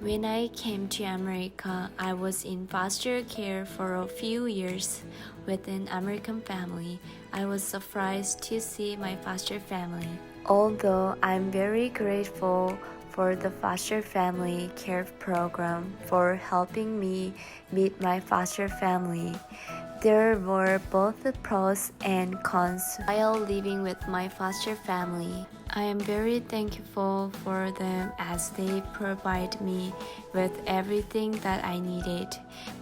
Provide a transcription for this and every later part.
When I came to America, I was in foster care for a few years with an American family. I was surprised to see my foster family. Although I'm very grateful for the foster family care program for helping me meet my foster family, there were both pros and cons while living with my foster family. I am very thankful for them as they provide me with everything that I needed.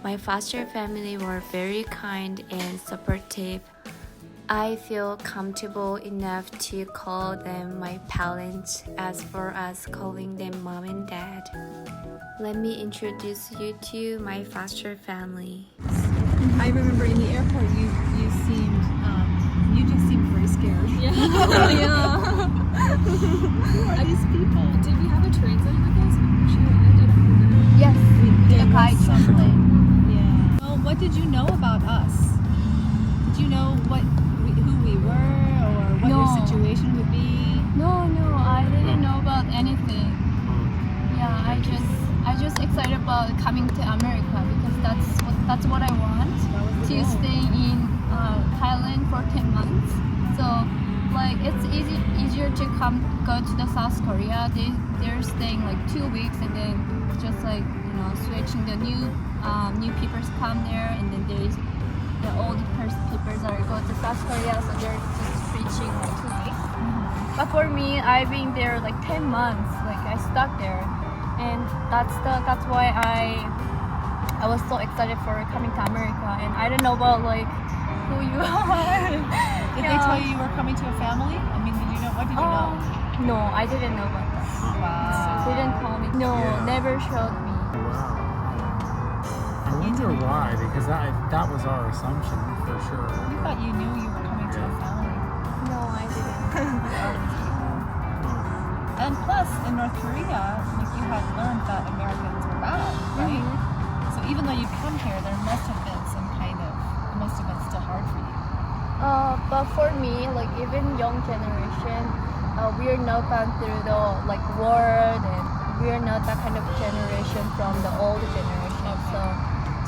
My foster family were very kind and supportive. I feel comfortable enough to call them my parents as far as calling them mom and dad. Let me introduce you to my foster family. I remember in the airport you seemed you just seemed very scared. Yeah. Yeah. Who are these people? Did we have a translator with us? I don't remember. Yes, There the guide was translate. Yeah. Well, what did you know about us? Did you know who we were or what your No. situation would be? No, I didn't know about anything. Yeah, I just excited about coming to America because that's what I want. That was the To goal. stay in Thailand for 10 months. So like it's easier to go to the South Korea. They're staying like 2 weeks and then just like switching the new people come there and then the old people are go to South Korea, so they're just switching like 2 weeks. But for me, I've been there like 10 months. Like I stuck there, and that's why I was so excited for coming to America. And I don't know about like who you are. Did they tell you were coming to a family? I mean, did you know? What did you know? No, I didn't know about that. Wow. They didn't tell me. No, Yeah. never showed me. Wow. I wonder why, because that was our assumption for sure. You thought you knew you were coming to a family. No, I didn't. And plus, in North Korea, like you had learned that Americans were bad, right? So even though you come here, there must have been some kind of, it must have been still hard for you. But for me, like even young generation, we are not gone through the like war, and we are not that kind of generation from the old generation.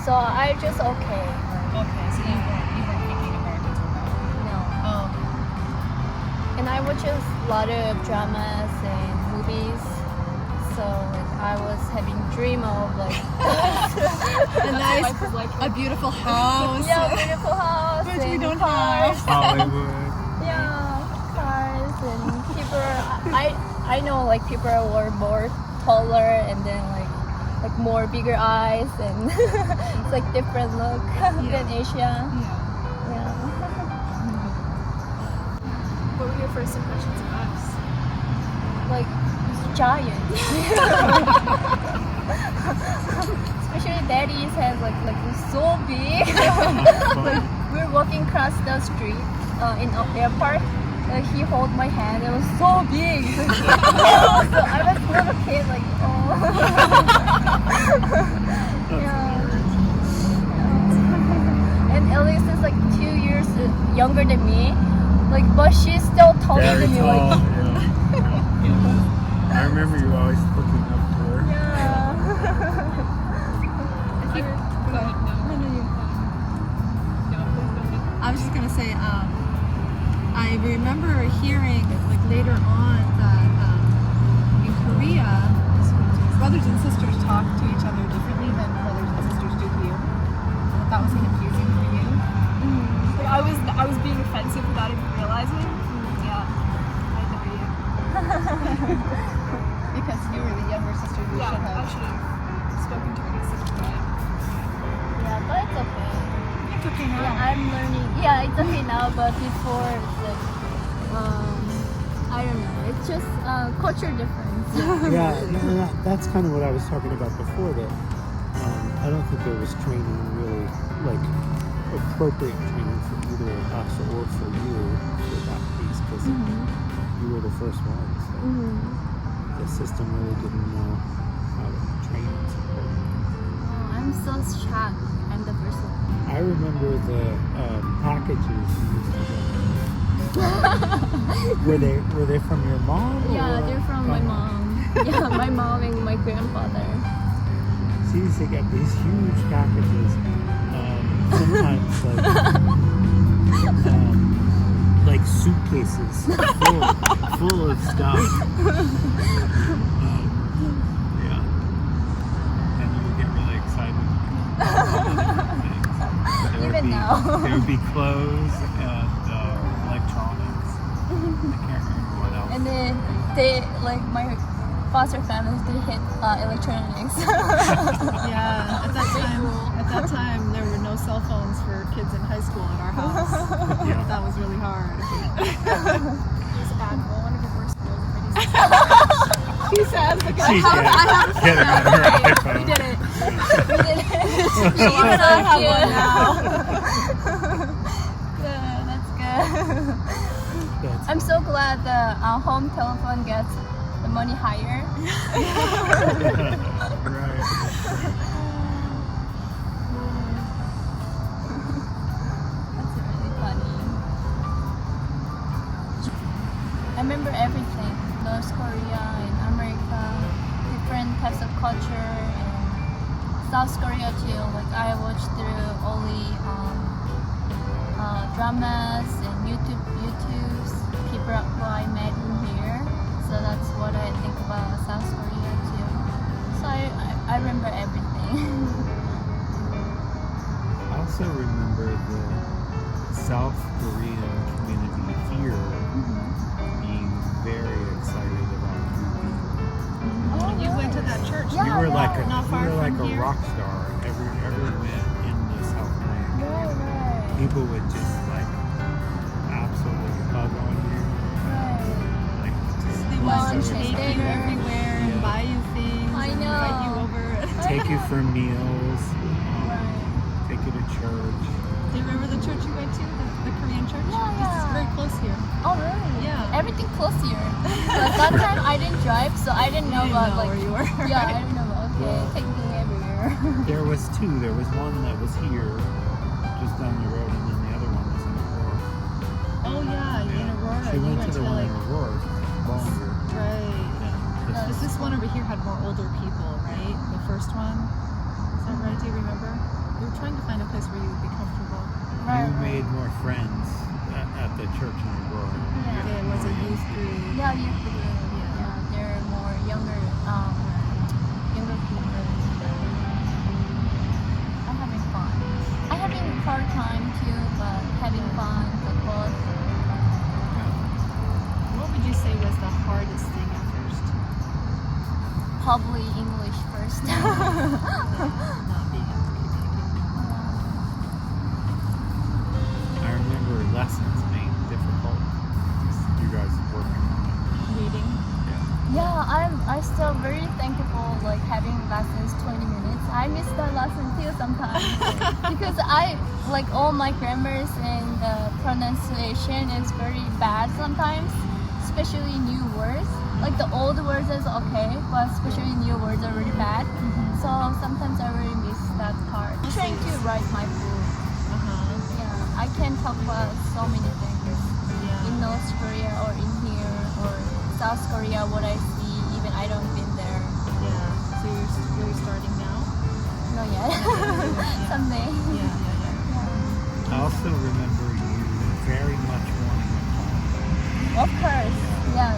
So I just okay. Okay, so you weren't thinking Americans were bad. No. Oh, And I watch a lot of dramas and movies. So like I was having dream of like a nice, life was like. a beautiful house. yeah, beautiful house Which we and don't cars. Hollywood. Yeah, cars and people. I know like people were more taller and then like more bigger eyes and it's like different look than Asia. Yeah. Yeah. What were your first impressions of us? Like it's giant. Especially daddy's head like so big. Like we're walking across the street in an airport. He held my hand. It was so big. So I was a little kid, like oh. Yeah. And Elise is like 2 years younger than me. Like, but she's still taller Very than me. tall. Like, Yeah. I remember you always looking up to her. yeah. Go ahead, no. No, please go ahead. I was just gonna say, I remember hearing like later on that in Korea, brothers and sisters talk to each other differently than brothers and sisters do here. That was confusing for you. Like, I was being offensive without even realizing. Yeah, I know you. Because you were the younger sister, you Yeah, should I have. should have spoken to her in such a way. Yeah, but it's okay. It's okay now. Yeah, I'm learning. Yeah, it's okay now, but before it's like, I don't know. It's just culture difference. Yeah, that's kind of what I was talking about before. That I don't think there was training really, like appropriate training for either us or for you for that piece because you were the first ones. So the system really didn't know how to train and support. Oh, I'm so shocked. I'm the first one. I remember the packages you used to get. Were they from your mom? Yeah, or they're from my mom. Yeah, my mom and my grandfather. She used to get these huge packages, sometimes like suitcases full of stuff. Yeah, and you would get really excited. Even now. There would be clothes and electronics. I can't remember what else. And then they, like my foster families, they hit electronics. Yeah, at that time there were no cell phones for kids in high school at our house. Yeah. That was really hard. It was a bad goal. One of your worst goals. She says, look at She's getting on her iPhone. We did it. We did it. Even I have one now. Yeah, that's good. That's I'm so glad the home telephone gets the money higher. right. That's really funny. I remember everything. North Korea and America, different types of culture, and South Korea too. Like I watched through only dramas and YouTubes, people who I met in here. So that's what I think about South Korea too. So I remember everything. I also remember the South Korean community here being very excited about movie. You went to that church. Yeah. You were like a Not far from a here. rock star everywhere in the South Korean community. Right. People would just like absolutely hug on you. Like just They Lunch want to and take you dinner. everywhere and Yeah. buy you things. I and know. invite you over. take you for meals, Right. take you to church. Do you remember the church you went to? The Korean church? Yeah, This is yeah. very close here. Oh really? Yeah. Everything close here. So at that time I didn't drive, so I didn't know You about didn't know like where you were. yeah, I didn't know about okay, Yeah. take me everywhere. There was two. There was one that was here, just down the road, and then the other one was in Aurora. Oh yeah, in Aurora. She You went to the one like in Aurora, longer. right. Yeah. Because this one over here had more older people, right? The first one. Is that right? Do you remember? We were trying to find a place where you would be comfortable. Right, You right. made more friends at the church in Aurora. Yeah. There was a youth group. Yeah, you could do it. Yeah. Yeah, they're more younger people. I'm having fun. I'm having hard time too, but having fun, the both. What would you say was the hardest thing at first? Probably English first. Not being able to communicate. I remember lessons being difficult. You guys working on Reading. it. Yeah, I'm still very thankful like having lessons 20 minutes. I miss that lesson too sometimes because I like all my grammars and the pronunciation is very bad sometimes, especially new words. Like the old words is okay, but especially new words are really bad. So sometimes I really miss that part. I'm trying to write my book. Yeah, I can talk about so many things in North Korea or in here or South Korea. What I see, even I don't been there. Yeah. So you're starting now? Not yet. Someday. Yeah. I also remember you very much wanting a car. Of course. Yes.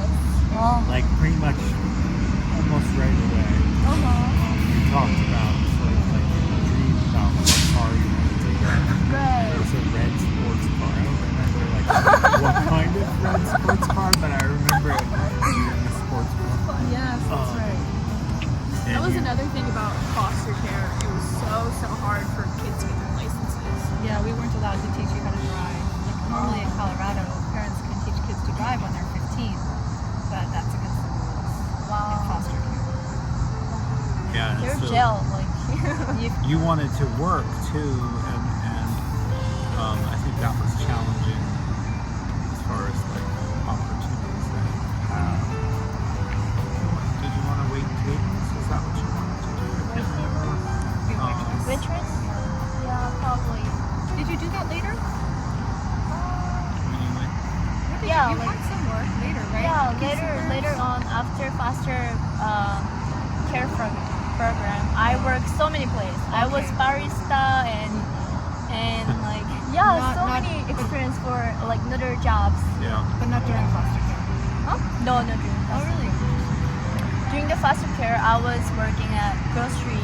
Oh. Like pretty much almost right away. You talked about sort of like your dream about what car you wanted to get. Right. It was a red sports car. I don't remember like what kind of red sports car, but I remember it being a sports car. Yes, that's right. And That was you- another thing about foster care. It was so hard for kids to get their licenses. Yeah, we weren't allowed to teach you how to drive. Like normally in Colorado, parents can teach kids to drive when they're 15, but that's against the rules in Wow. foster care. Yeah, They're so jail. Like. you wanted to work too, and I think that was challenging as far as like opportunities that you have. Did you want to wait tables? Is that what you wanted to do? I can't remember. Be waitress. Waitress? Yeah, probably. Did you do that later? When you went, Yeah, you like- had some work later, right? Yeah, Kids later work? on after foster care program, I worked so many places. I was Okay. barista and like so Not- many experience for like other jobs. Yeah. But not during foster care. Huh? No, no, during Oh, really? during the foster care, I was working at grocery.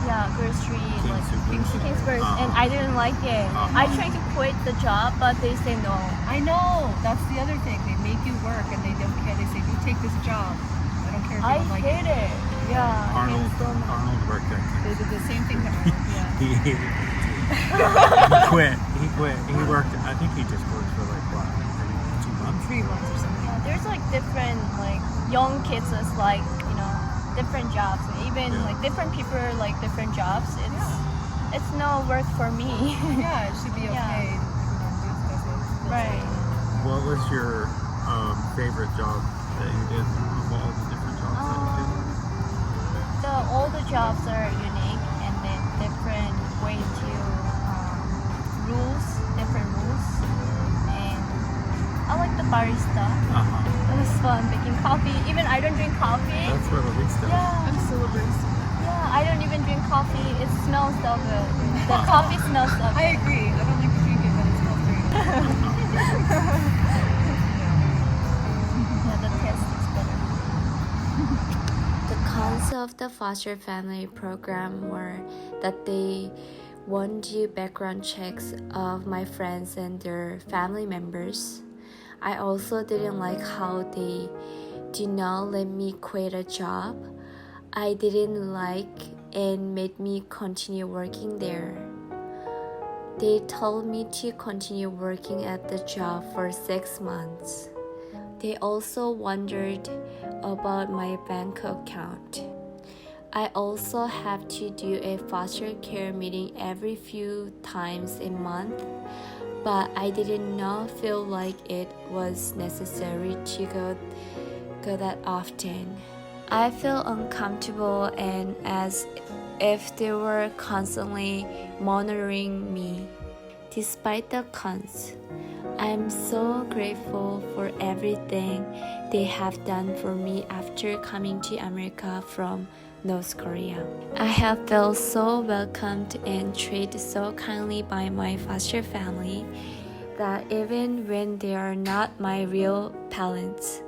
Yeah, grocery like Kingsbury's, and I didn't like it. I tried to quit the job, but they say no. I know. That's the other thing. They make you work and they don't care. They say, you take this job. I don't care if you I don't like hate it. Yeah, I hate Arnold, it so much. Arnold worked there. They did the same thing to Arnold. Yeah. He hated it. He quit. He worked. I think he just worked for like what, maybe 2 months. 3 months or something. Yeah, there's like different like young kids is like different jobs. Even Yeah. like different people like different jobs. It's no work for me. Yeah, it should be okay. Yeah. Right. What was your favorite job that you did of all the different jobs that you did? All the jobs are unique and then different way to different rules. And I like the barista. It was fun making coffee. Even I don't drink coffee. That's where the big stuff. Yeah. I'm still a barista. Yeah, I don't even drink coffee. It smells so good. The coffee smells so good. I agree. I don't like to drink it, but it smells very good. Yeah, the taste is better. The cons of the foster family program were that they won't do background checks of my friends and their family members. I also didn't like how they did not let me quit a job I didn't like and made me continue working there. They told me to continue working at the job for 6 months. They also wondered about my bank account. I also have to do a foster care meeting every few times a month, but I did not feel like it was necessary to go that often. I feel uncomfortable and as if they were constantly monitoring me. Despite the cons, I'm so grateful for everything they have done for me after coming to America from North Korea. I have felt so welcomed and treated so kindly by my foster family that even when they are not my real parents,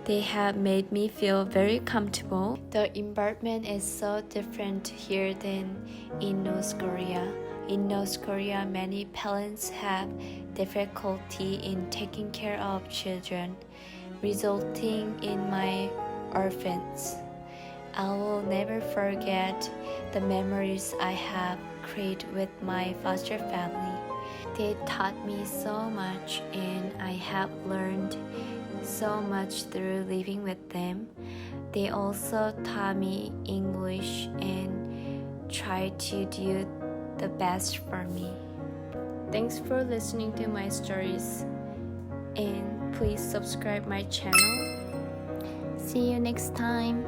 they have made me feel very comfortable. The environment is so different here than in North Korea. In North Korea, many parents have difficulty in taking care of children, resulting in my orphans. I will never forget the memories I have created with my foster family. They taught me so much and I have learned so much through living with them. They also taught me English and tried to do the best for me. Thanks for listening to my stories and please subscribe my channel. See you next time.